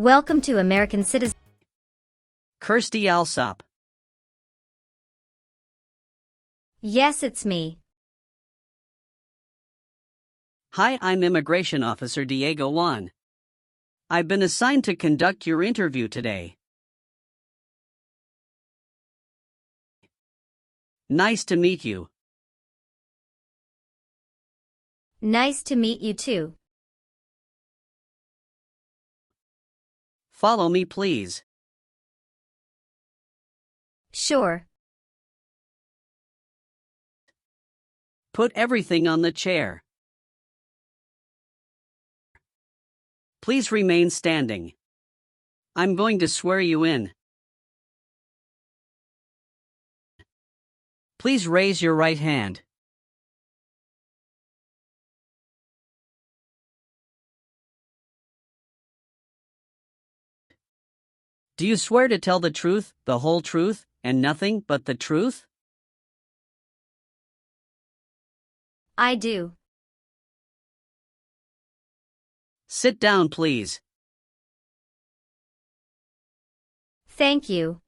Welcome to American Citizen. Kirsty Alsop. Yes, it's me. Hi, I'm Immigration Officer Diego Juan. I've been assigned to conduct your interview today. Nice to meet you. Nice to meet you too. Follow me, please. Sure. Put everything on the chair. Please remain standing. I'm going to swear you in. Please raise your right hand. Do you swear to tell the truth, the whole truth, and nothing but the truth? I do. Sit down, please. Thank you.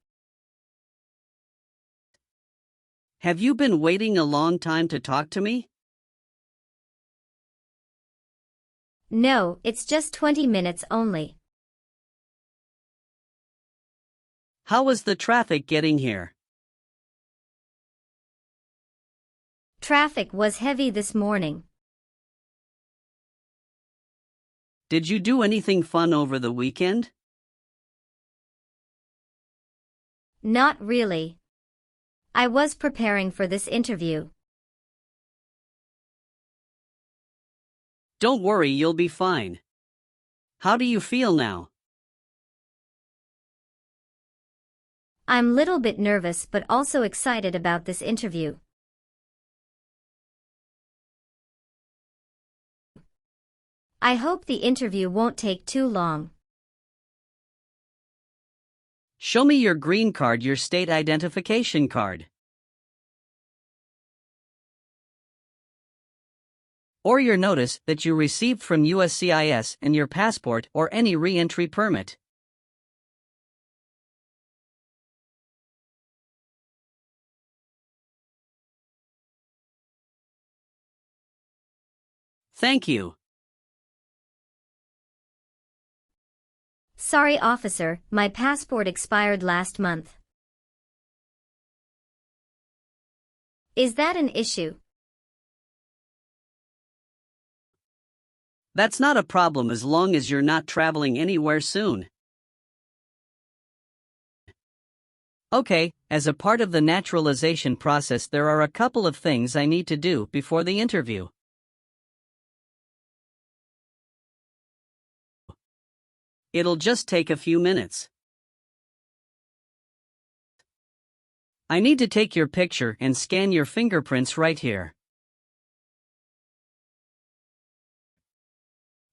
Have you been waiting a long time to talk to me? No, it's just 20 minutes only. How was the traffic getting here? Traffic was heavy this morning. Did you do anything fun over the weekend? Not really. I was preparing for this interview. Don't worry, you'll be fine. How do you feel now? I'm little bit nervous but also excited about this interview. I hope the interview won't take too long. Show me your green card, your state identification card. Or your notice that you received from USCIS and your passport or any re-entry permit. Thank you. Sorry, officer, my passport expired last month. Is that an issue? That's not a problem as long as you're not traveling anywhere soon. Okay, as a part of the naturalization process, there are a couple of things I need to do before the interview. It'll just take a few minutes. I need to take your picture and scan your fingerprints right here.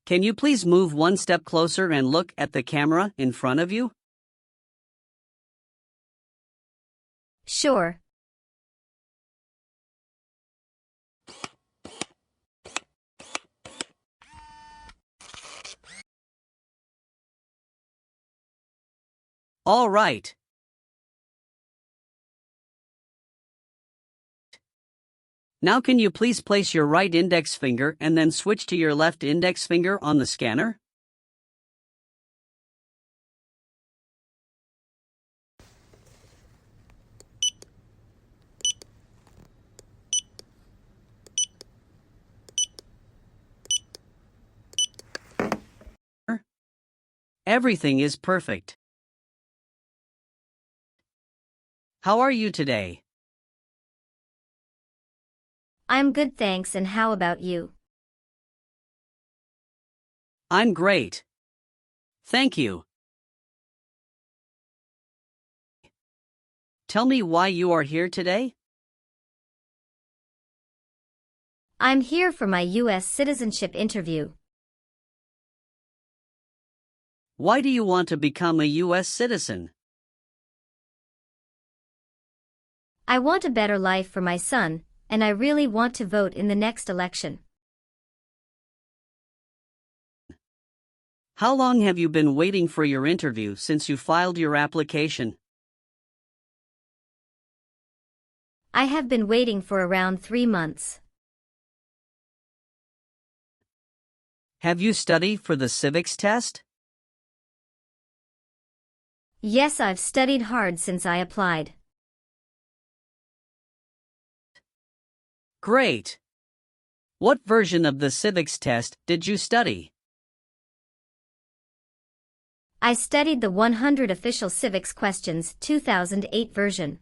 Can you please move one step closer and look at the camera in front of you? Sure. All right. Now can you please place your right index finger and then switch to your left index finger on the scanner? Everything is perfect. How are you today? I'm good, thanks, and how about you? I'm great. Thank you. Tell me why you are here today? I'm here for my US citizenship interview. Why do you want to become a US citizen? I want a better life for my son, and I really want to vote in the next election. How long have you been waiting for your interview since you filed your application? I have been waiting for around 3 months. Have you studied for the civics test? Yes, I've studied hard since I applied. Great! What version of the civics test did you study? I studied the 100 Official Civics Questions 2008 version.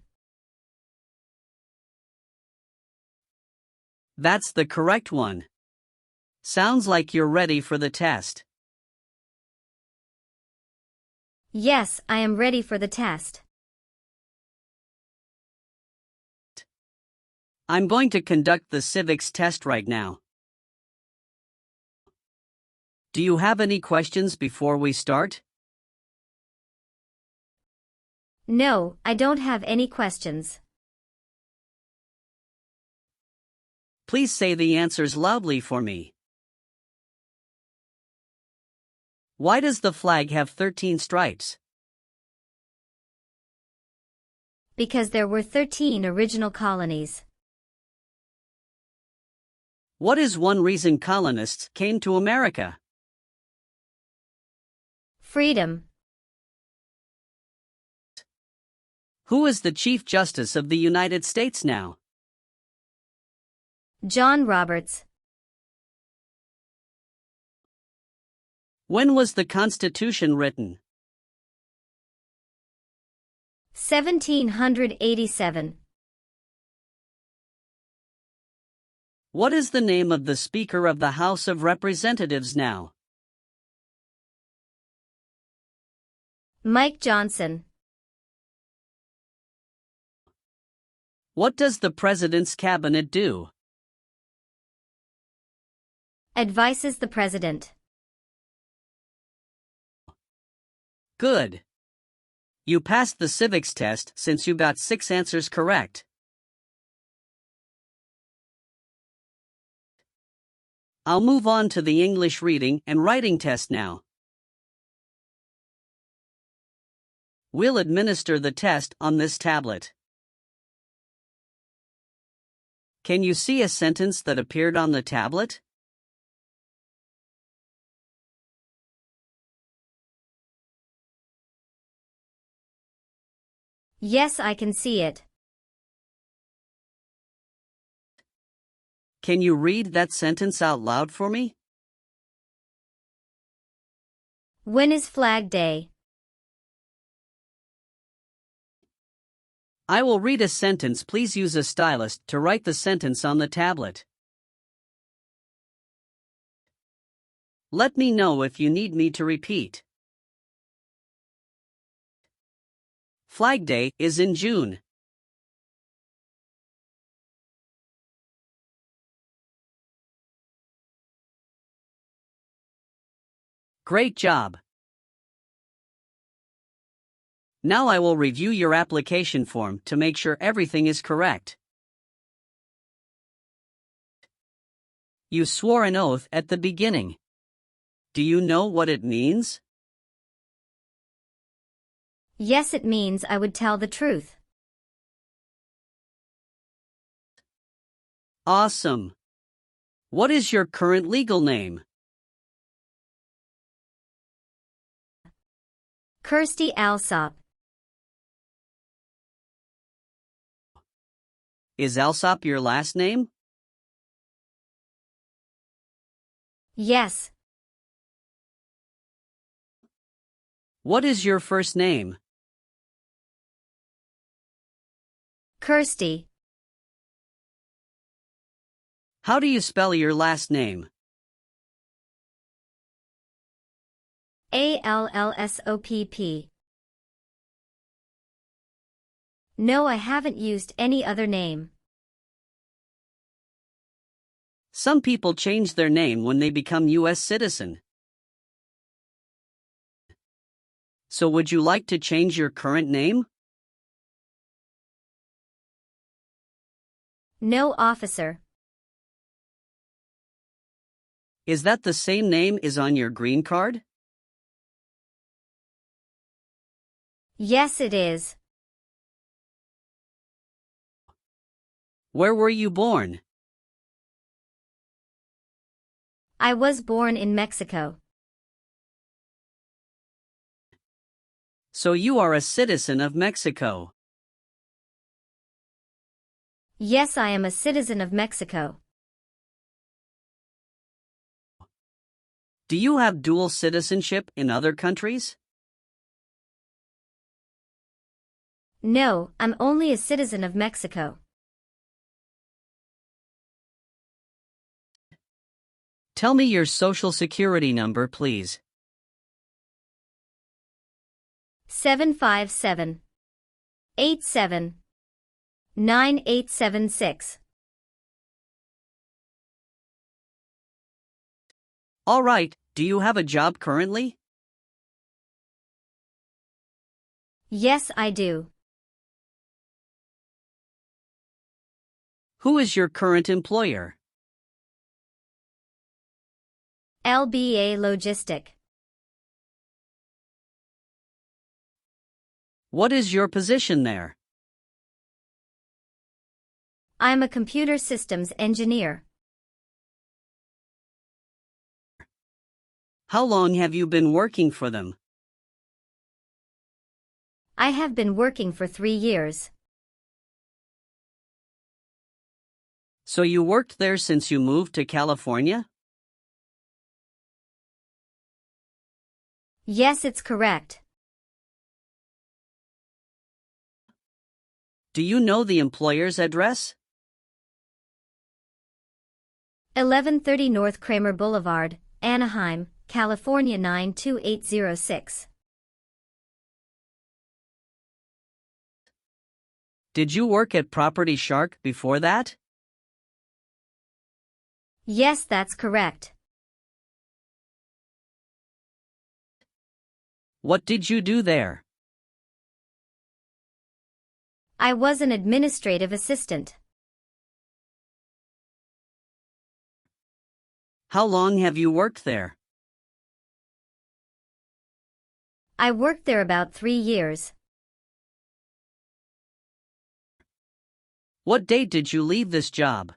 That's the correct one. Sounds like you're ready for the test. Yes, I am ready for the test. I'm going to conduct the civics test right now. Do you have any questions before we start? No, I don't have any questions. Please say the answers loudly for me. Why does the flag have 13 stripes? Because there were 13 original colonies. What is one reason colonists came to America? Freedom. Who is the Chief Justice of the United States now? John Roberts. When was the Constitution written? 1787. What is the name of the Speaker of the House of Representatives now? Mike Johnson. What does the President's Cabinet do? Advises the President. Good. You passed the civics test since you got 6 answers correct. I'll move on to the English reading and writing test now. We'll administer the test on this tablet. Can you see a sentence that appeared on the tablet? Yes, I can see it. Can you read that sentence out loud for me? When is Flag Day? I will read a sentence. Please use a stylus to write the sentence on the tablet. Let me know if you need me to repeat. Flag Day is in June. Great job. Now I will review your application form to make sure everything is correct. You swore an oath at the beginning. Do you know what it means? Yes, it means I would tell the truth. Awesome. What is your current legal name? Kirsty Alsop. Is Alsop your last name? Yes. What is your first name? Kirsty. How do you spell your last name? Allsopp. No, I haven't used any other name. Some people change their name when they become US citizen. So would you like to change your current name? No, officer. Is that the same name as on your green card? Yes, it is. Where were you born? I was born in Mexico. So you are a citizen of Mexico. Yes, I am a citizen of Mexico. Do you have dual citizenship in other countries? No, I'm only a citizen of Mexico. Tell me your social security number, please. 757-87-9876. All right, do you have a job currently? Yes, I do. Who is your current employer? LBA Logistic. What is your position there? I'm a computer systems engineer. How long have you been working for them? I have been working for 3 years. So you worked there since you moved to California? Yes, it's correct. Do you know the employer's address? 1130 North Kramer Boulevard, Anaheim, California 92806. Did you work at Property Shark before that? Yes, that's correct. What did you do there? I was an administrative assistant. How long have you worked there? I worked there about 3 years. What date did you leave this job?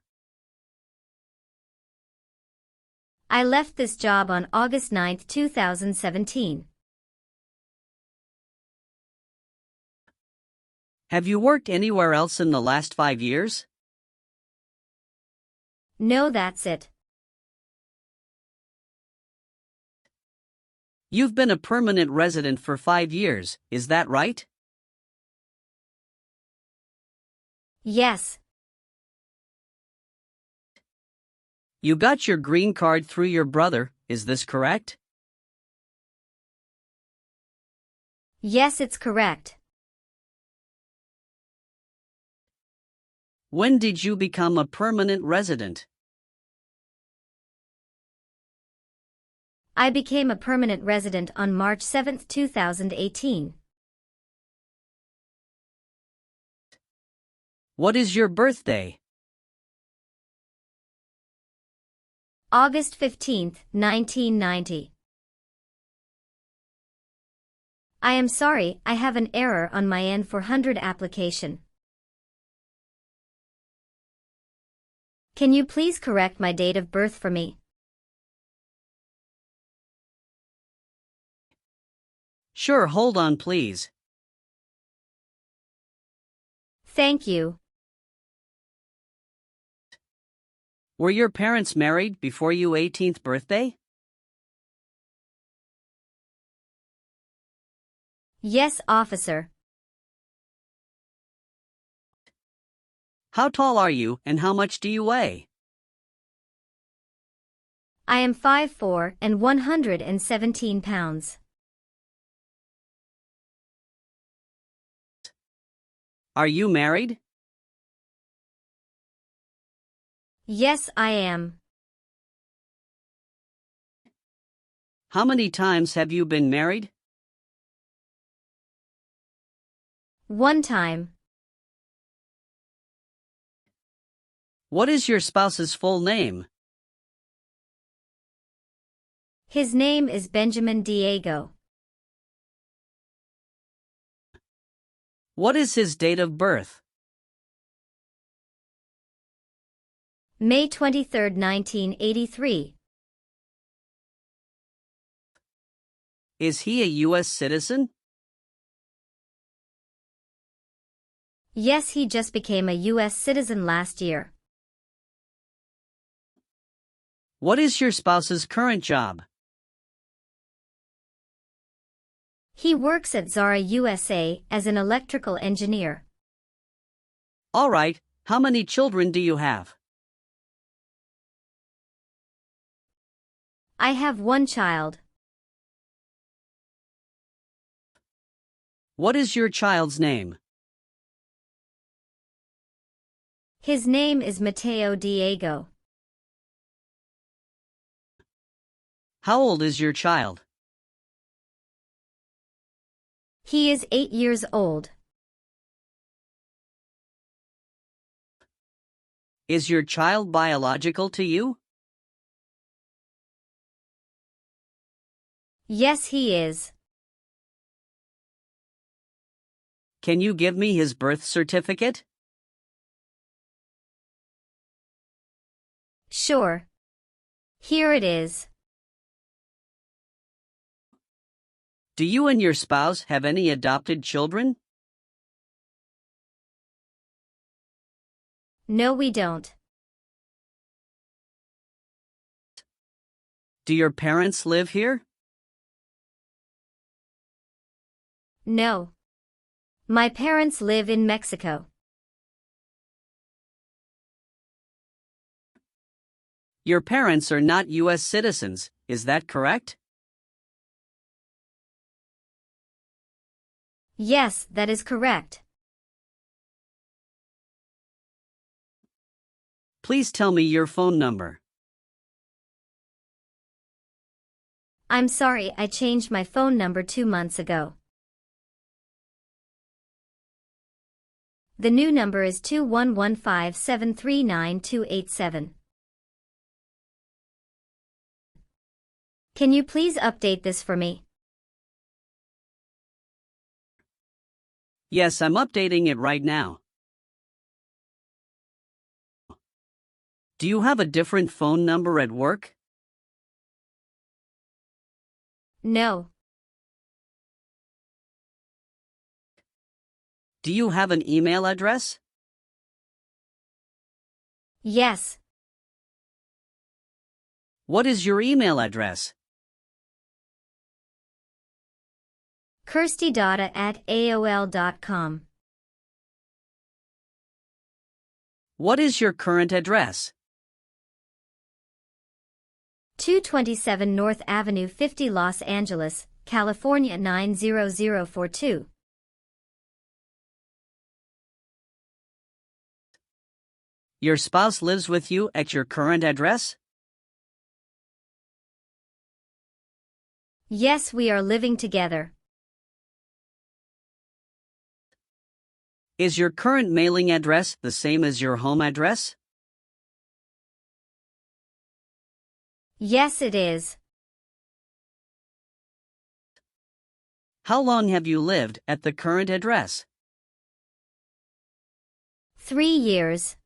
I left this job on August 9, 2017. Have you worked anywhere else in the last 5 years? No, that's it. You've been a permanent resident for 5 years, is that right? Yes. You got your green card through your brother, is this correct? Yes, it's correct. When did you become a permanent resident? I became a permanent resident on March 7, 2018. What is your birthday? August 15, 1990. I am sorry, I have an error on my N-400 application. Can you please correct my date of birth for me? Sure, hold on please. Thank you. Were your parents married before your 18th birthday? Yes, officer. How tall are you and how much do you weigh? I am 5'4" and 117 pounds. Are you married? Yes, I am. How many times have you been married? 1 time. What is your spouse's full name? His name is Benjamin Diego. What is his date of birth? May 23, 1983. Is he a US citizen? Yes, he just became a US citizen last year. What is your spouse's current job? He works at Zara USA as an electrical engineer. All right, how many children do you have? I have one child. What is your child's name? His name is Mateo Diego. How old is your child? He is 8 years old. Is your child biological to you? Yes, he is. Can you give me his birth certificate? Sure. Here it is. Do you and your spouse have any adopted children? No, we don't. Do your parents live here? No. My parents live in Mexico. Your parents are not US citizens, is that correct? Yes, that is correct. Please tell me your phone number. I'm sorry, I changed my phone number 2 months ago. The new number is 2115739287. Can you please update this for me? Yes, I'm updating it right now. Do you have a different phone number at work? No. Do you have an email address? Yes. What is your email address? kirstydata@aol.com. What is your current address? 227 North Avenue 50 Los Angeles, California 90042. Your spouse lives with you at your current address? Yes, we are living together. Is your current mailing address the same as your home address? Yes, it is. How long have you lived at the current address? 3 years.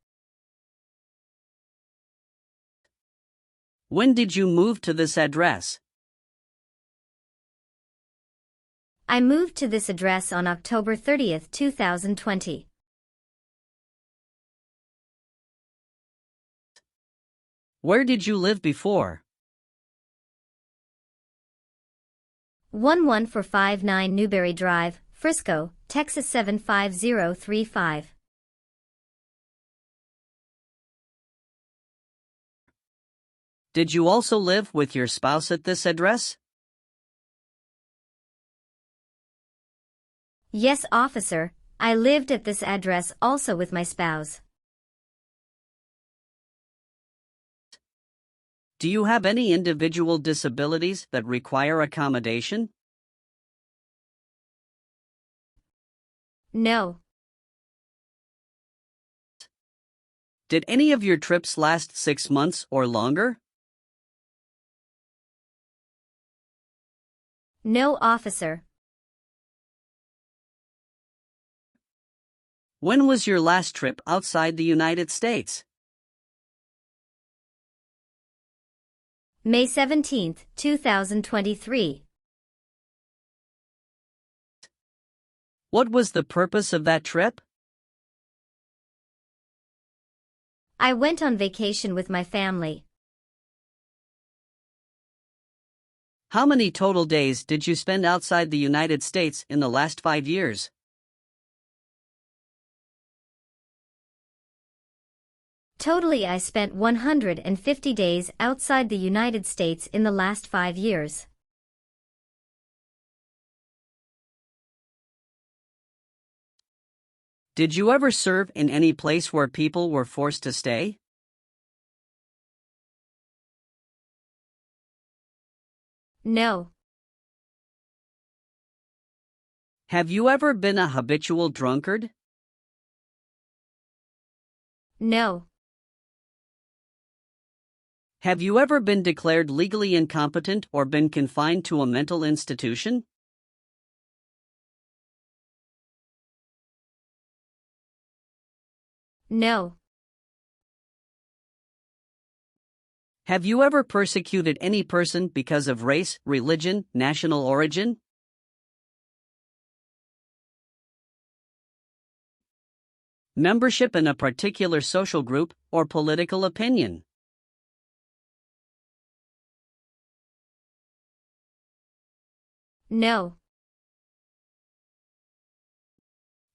When did you move to this address? I moved to this address on October 30, 2020. Where did you live before? 11459 Newberry Drive, Frisco, Texas 75035. Did you also live with your spouse at this address? Yes, officer, I lived at this address also with my spouse. Do you have any individual disabilities that require accommodation? No. Did any of your trips last 6 months or longer? No, officer. When was your last trip outside the United States? May 17, 2023. What was the purpose of that trip? I went on vacation with my family. How many total days did you spend outside the United States in the last 5 years? Totally, I spent 150 days outside the United States in the last 5 years. Did you ever serve in any place where people were forced to stay? No. Have you ever been a habitual drunkard? No. Have you ever been declared legally incompetent or been confined to a mental institution? No. Have you ever persecuted any person because of race, religion, national origin? Membership in a particular social group or political opinion? No.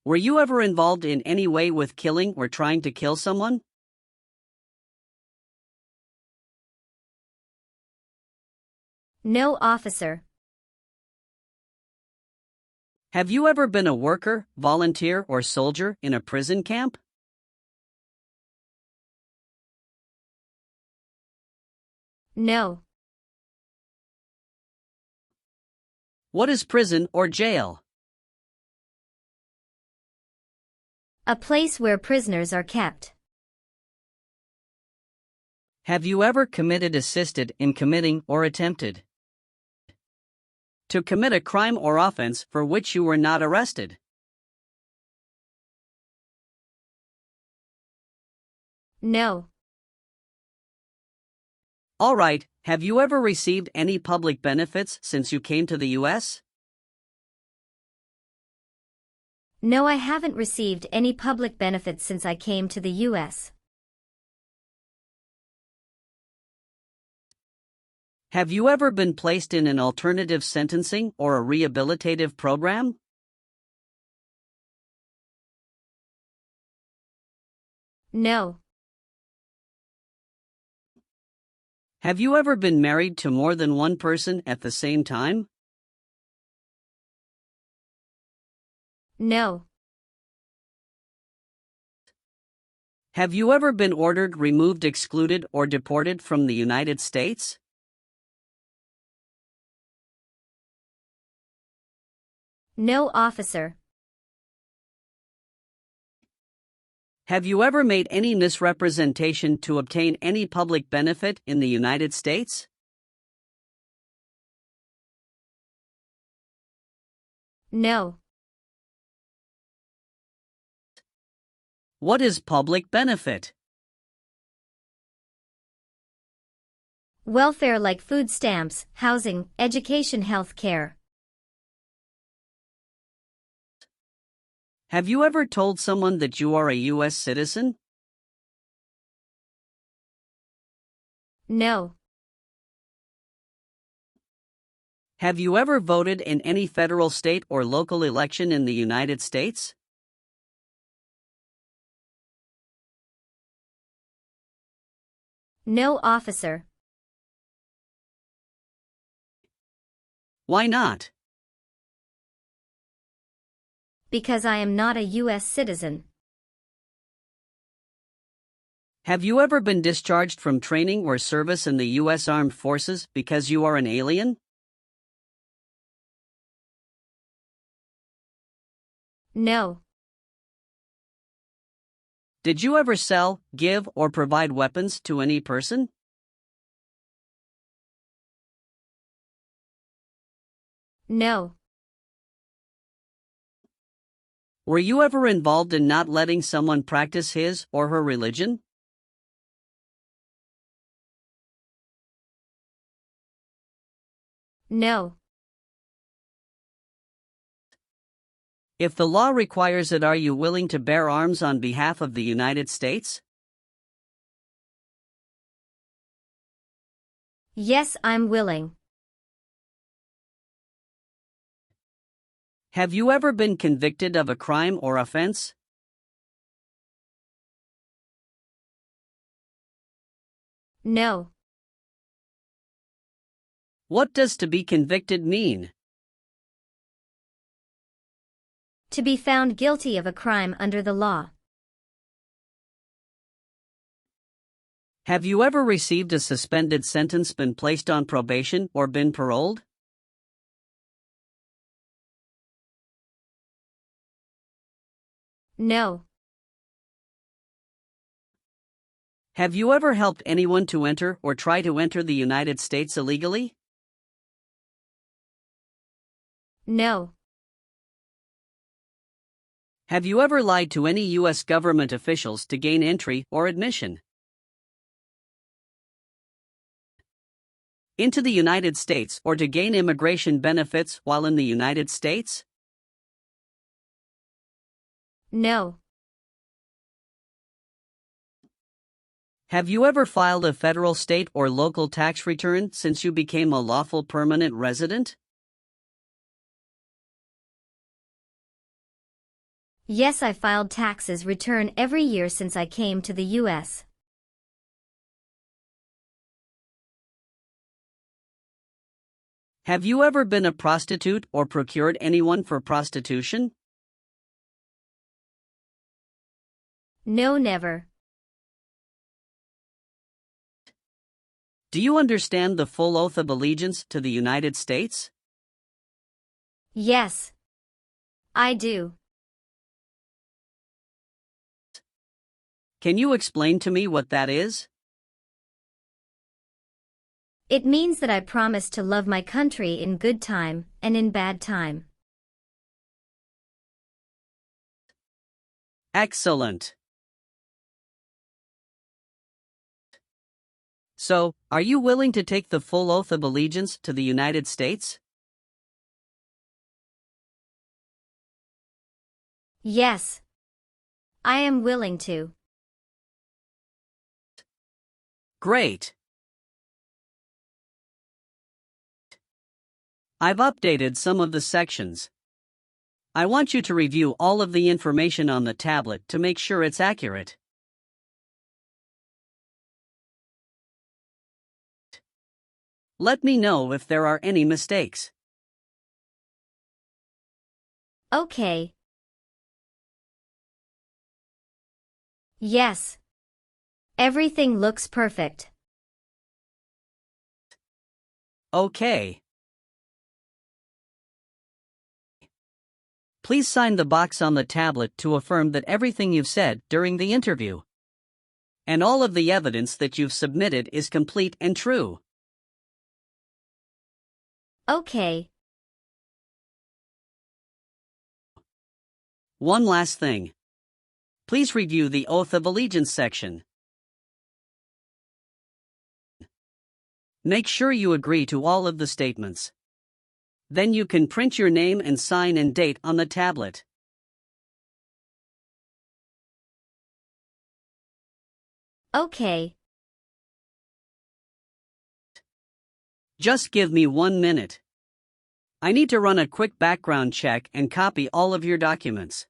Were you ever involved in any way with killing or trying to kill someone? No, officer. Have you ever been a worker, volunteer, or soldier in a prison camp? No. What is prison or jail? A place where prisoners are kept. Have you ever assisted in committing or attempted to commit a crime or offense for which you were not arrested? No. All right, have you ever received any public benefits since you came to the US? No, I haven't received any public benefits since I came to the US. Have you ever been placed in an alternative sentencing or a rehabilitative program? No. Have you ever been married to more than one person at the same time? No. Have you ever been ordered, removed, excluded, or deported from the United States? No, officer. Have you ever made any misrepresentation to obtain any public benefit in the United States? No. What is public benefit? Welfare like food stamps, housing, education, health care. Have you ever told someone that you are a US citizen? No. Have you ever voted in any federal, state, or local election in the United States? No, officer. Why not? Because I am not a US citizen. Have you ever been discharged from training or service in the U.S. Armed Forces because you are an alien? No. Did you ever sell, give, or provide weapons to any person? No. Were you ever involved in not letting someone practice his or her religion? No. If the law requires it, are you willing to bear arms on behalf of the United States? Yes, I'm willing. Have you ever been convicted of a crime or offense? No. What does to be convicted mean? To be found guilty of a crime under the law. Have you ever received a suspended sentence, been placed on probation, or been paroled? No. Have you ever helped anyone to enter or try to enter the United States illegally? No. Have you ever lied to any U.S. government officials to gain entry or admission into the United States or to gain immigration benefits while in the United States? No. Have you ever filed a federal, state, or local tax return since you became a lawful permanent resident? Yes, I filed taxes return every year since I came to the U.S. Have you ever been a prostitute or procured anyone for prostitution? No, never. Do you understand the full oath of allegiance to the United States? Yes. I do. Can you explain to me what that is? It means that I promise to love my country in good time and in bad time. Excellent. So, are you willing to take the full oath of allegiance to the United States? Yes. I am willing to. Great. I've updated some of the sections. I want you to review all of the information on the tablet to make sure it's accurate. Let me know if there are any mistakes. Okay. Yes. Everything looks perfect. Okay. Please sign the box on the tablet to affirm that everything you've said during the interview and all of the evidence that you've submitted is complete and true. Okay. One last thing. Please review the Oath of Allegiance section. Make sure you agree to all of the statements. Then you can print your name and sign and date on the tablet. Okay. Just give me 1 minute. I need to run a quick background check and copy all of your documents.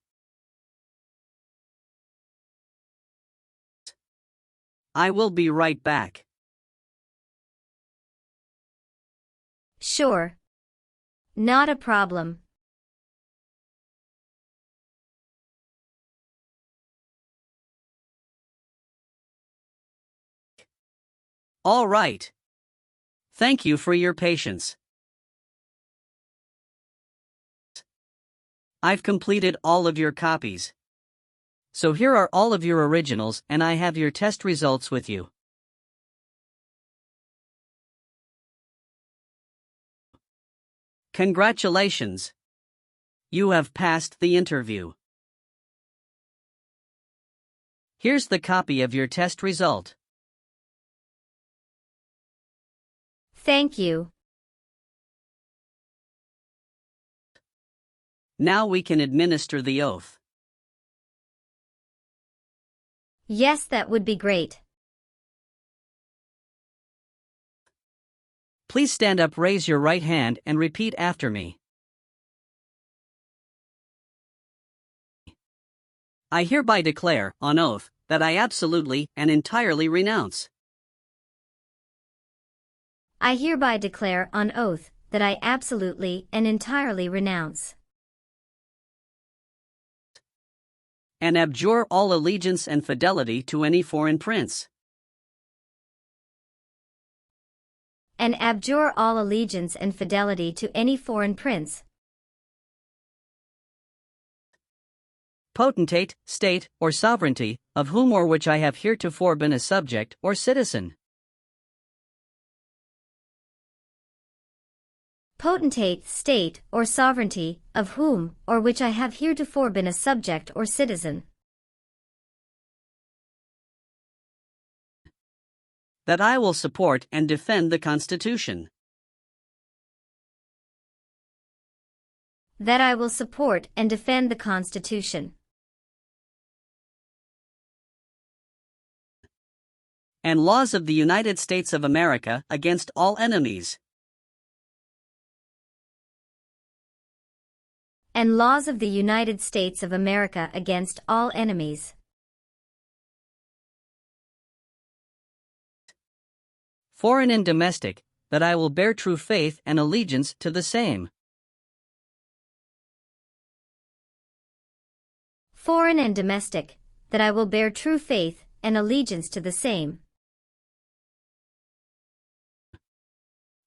I will be right back. Sure. Not a problem. All right. Thank you for your patience. I've completed all of your copies. So here are all of your originals, and I have your test results with you. Congratulations! You have passed the interview. Here's the copy of your test result. Thank you. Now we can administer the oath. Yes, that would be great. Please stand up, raise your right hand, and repeat after me. I hereby declare, on oath, that I absolutely and entirely renounce. I hereby declare on oath that I absolutely and entirely renounce And abjure all allegiance and fidelity to any foreign prince. and abjure all allegiance and fidelity to any foreign prince, Potentate, state, or sovereignty, of whom or which I have heretofore been a subject or citizen. potentate, state, or sovereignty, of whom or which I have heretofore been a subject or citizen, That I will support and defend the Constitution. that I will support and defend the Constitution, And laws of the United States of America against all enemies. and laws of the United States of America against all enemies, Foreign and domestic, that I will bear true faith and allegiance to the same. foreign and domestic, that I will bear true faith and allegiance to the same,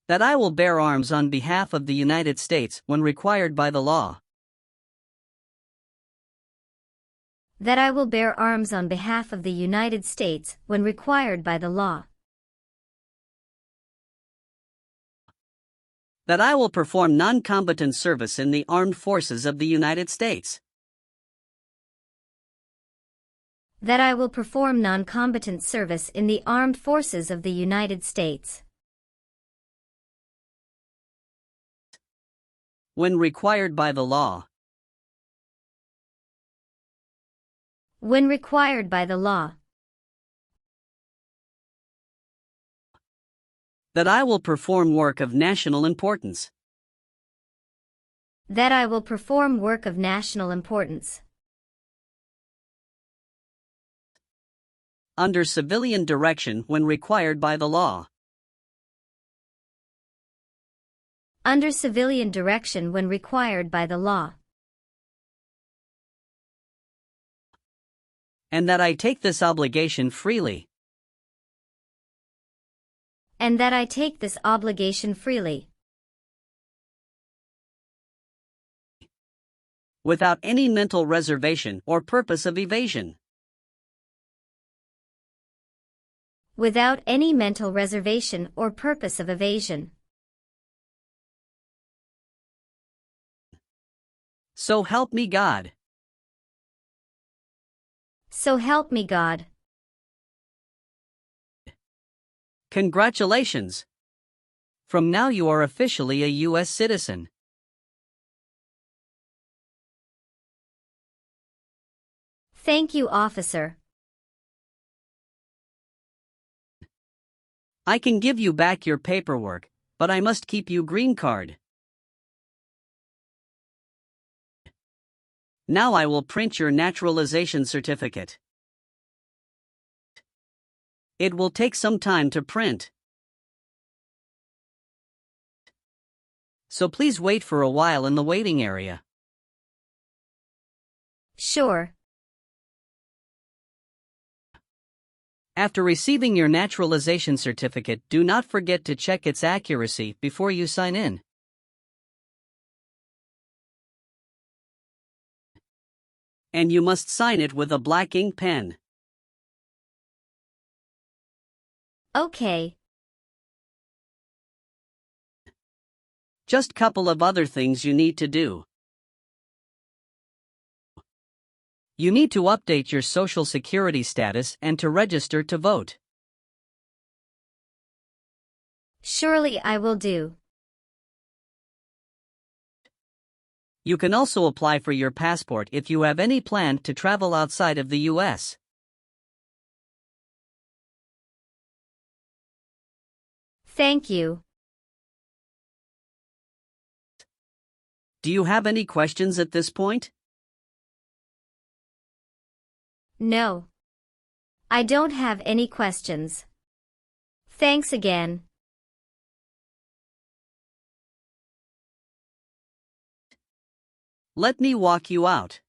That I will bear arms on behalf of the United States when required by the law. that I will bear arms on behalf of the United States when required by the law, That I will perform non-combatant service in the armed forces of the United States. that I will perform non-combatant service in the armed forces of the United States, When required by the law. when required by the law, That I will perform work of national importance. that I will perform work of national importance, Under civilian direction when required by the law. under civilian direction when required by the law, And that I take this obligation freely. and that I take this obligation freely, Without any mental reservation or purpose of evasion. without any mental reservation or purpose of evasion. So help me God. So help me God. Congratulations! From now you are officially a US citizen. Thank you, officer. I can give you back your paperwork, but I must keep you green card. Now I will print your naturalization certificate. It will take some time to print. So please wait for a while in the waiting area. Sure. After receiving your naturalization certificate, do not forget to check its accuracy before you sign in. And you must sign it with a black ink pen. Okay. Just couple of other things you need to do. You need to update your social security status and to register to vote. Surely I will do. You can also apply for your passport if you have any plan to travel outside of the US. Thank you. Do you have any questions at this point? No. I don't have any questions. Thanks again. Let me walk you out.